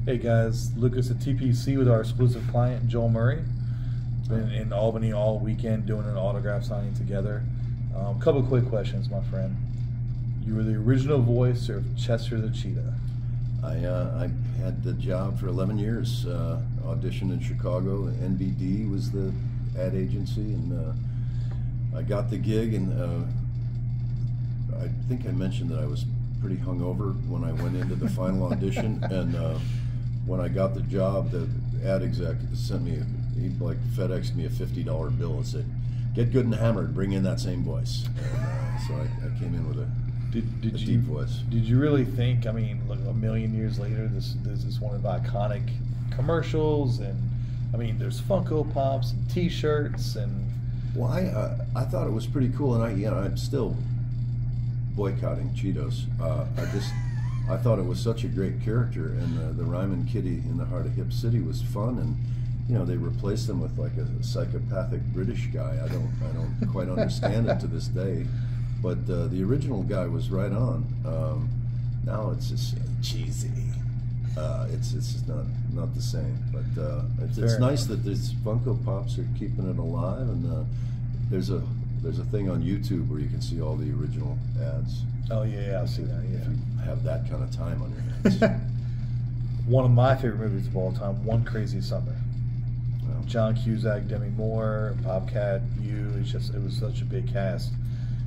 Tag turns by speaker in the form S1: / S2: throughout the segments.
S1: Hey guys, Lucas at TPC with our exclusive client Joel Murray. Been in Albany all weekend doing an autograph signing together. Couple of quick questions, my friend. You were the original voice of Chester the Cheetah.
S2: I had the job for 11 years. Auditioned in Chicago. NBD was the ad agency, and I got the gig. And I think I mentioned that I was pretty hungover when I went into the final audition. And when I got the job, the ad exec sent me, he'd like FedExed me a $50 bill and said, "Get good and hammered, bring in that same voice." And so I came in with a deep voice.
S1: Did you really think, I mean, look, a million years later, this is one of the iconic commercials, and I mean, there's Funko Pops and T-shirts, and
S2: well, I thought it was pretty cool, and I'm still boycotting Cheetos. I thought it was such a great character, and the Ryman Kitty in the heart of Hip City was fun, and they replaced him with like a psychopathic British guy. I don't quite understand it to this day, but the original guy was right on. Now it's just cheesy. It's just not the same, but it's nice that these Funko Pops are keeping it alive, and there's a thing on YouTube where you can see all the original ads.
S1: Oh yeah, I've seen that. Yeah,
S2: if you have that kind of time on your hands.
S1: One of my favorite movies of all time, One Crazy Summer.
S2: Well,
S1: John Cusack, Demi Moore, Bobcat, it was such a big cast.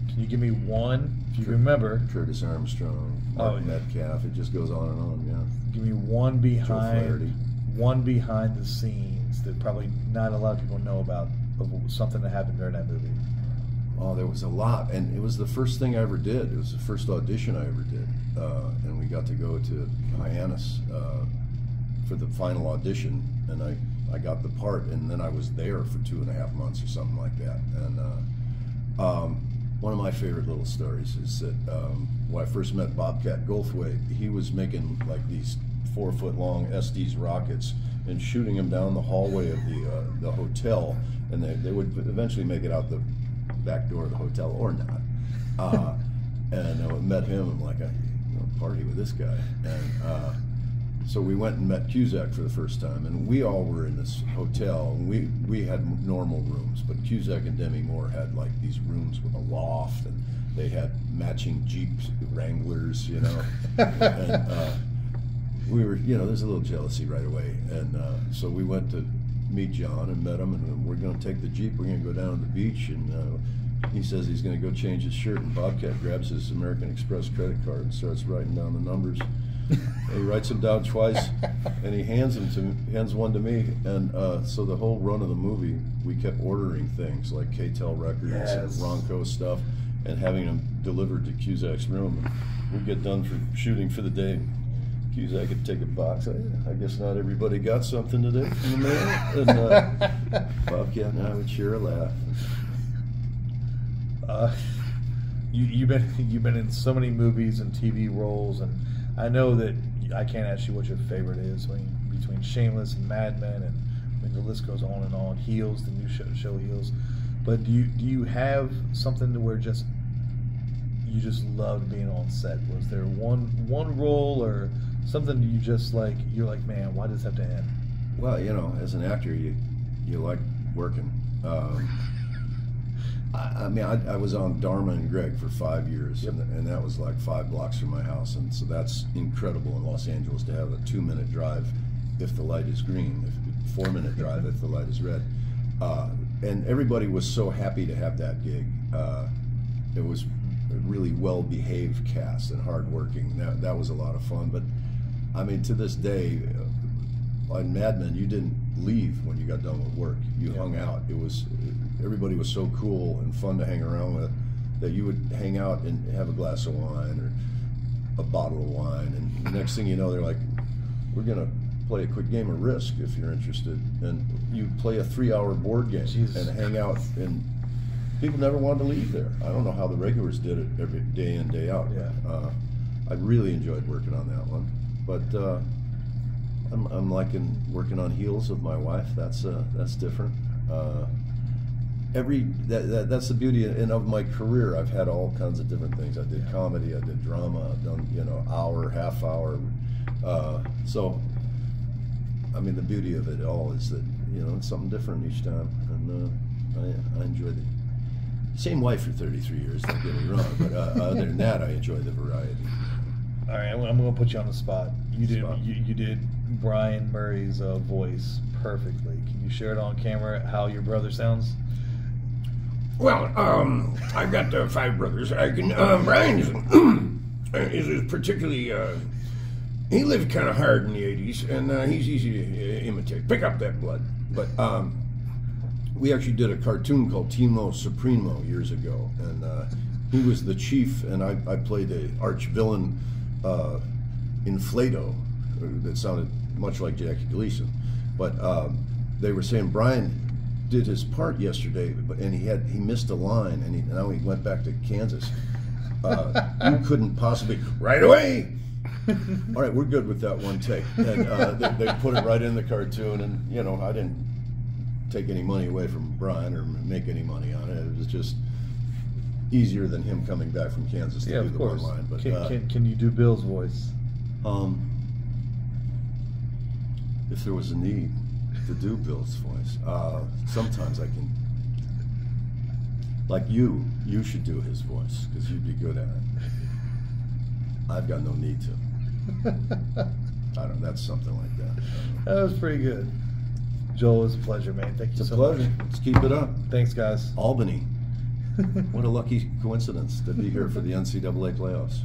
S1: Can you give me one, if you remember?
S2: Curtis Armstrong, Mark Metcalf. It just goes on and on. Yeah.
S1: Give me one behind the scenes that probably not a lot of people know about, of something that happened during that movie.
S2: Oh, there was a lot, and it was the first thing I ever did. It was the first audition I ever did, and we got to go to Hyannis for the final audition, and I got the part, and then I was there for 2.5 months or something like that. And one of my favorite little stories is that when I first met Bobcat Goldthwait, he was making like these 4-foot-long Estes rockets and shooting them down the hallway of the hotel, and they would eventually make it out the back door of the hotel or not. And I met him. I'm like, party with this guy. And so we went and met Cusack for the first time, and we all were in this hotel. And we had normal rooms, but Cusack and Demi Moore had like these rooms with a loft, and they had matching Jeep Wranglers, and we were, there's a little jealousy right away. And so we went to meet John and met him, and we're going to take the Jeep, we're going to go down to the beach, and he says he's going to go change his shirt, and Bobcat grabs his American Express credit card and starts writing down the numbers. And he writes them down twice, and he hands one to me, and so the whole run of the movie, we kept ordering things like K-Tel records and Ronco stuff, and having them delivered to Cusack's room. And we'd get done for shooting for the day. Cusack could take a box. I guess not everybody got something today in the mail. And Bobcat and I would share a laugh.
S1: You've been in so many movies and TV roles, and I know that I can't ask you what your favorite is. I mean, between Shameless and Mad Men, and I mean, the list goes on and on. Heels, the new show Heels. But do you have something to where you just loved being on set? Was there one role or something you just like? You're like, man, why does this have to end?
S2: Well, as an actor, you like working. I was on Dharma and Greg for 5 years, and that was like 5 blocks from my house, and so that's incredible in Los Angeles to have a 2-minute drive if the light is green, 4-minute drive if the light is red, and everybody was so happy to have that gig. It was a really well-behaved cast and hardworking. That was a lot of fun. But I mean, to this day, on Mad Men, you didn't leave when you got done with work. You hung out. Everybody was so cool and fun to hang around with that you would hang out and have a glass of wine or a bottle of wine, and the next thing you know, they're like, "We're gonna play a quick game of Risk if you're interested," and you play a 3-hour board game and hang out, and people never wanted to leave there. I don't know how the regulars did it every day in, day out. Yeah. I really enjoyed working on that one, but I'm liking working on Heels with my wife. That's different. That's the beauty of my career. I've had all kinds of different things. I did comedy, I did drama, I've done hour, half hour, So, I mean, the beauty of it all is that, you know, it's something different each time, and I enjoy the same wife for 33 years. Don't get me wrong, but other than that, I enjoy the variety.
S1: All right, I'm going to put you on the spot. You did Brian Murray's voice perfectly. Can you share it on camera how your brother sounds?
S3: Well, I've got 5 brothers. I can. Brian is particularly. He lived kind of hard in the '80s, and he's easy to imitate. Pick up that blood.
S2: But we actually did a cartoon called Timo Supremo years ago, and he was the chief, and I played a arch villain, Inflato, that sounded much like Jackie Gleason. But they were saying Brian did his part yesterday, and he missed a line, and now he went back to Kansas. You couldn't possibly right away. All right, we're good with that one take. And they put it right in the cartoon, and you know, I didn't take any money away from Brian or make any money on it. It was just easier than him coming back from Kansas to do the one line. But
S1: can you do Bill's voice?
S2: If there was a need to do Bill's voice, sometimes I can. Like you should do his voice because you'd be good at it. I've got no need to. I don't know, that's something like that.
S1: That was pretty good. Joel, it was a pleasure, man. Thank you so much.
S2: It's a pleasure. Let's keep it up.
S1: Thanks, guys.
S2: Albany. What a lucky coincidence to be here for the NCAA playoffs.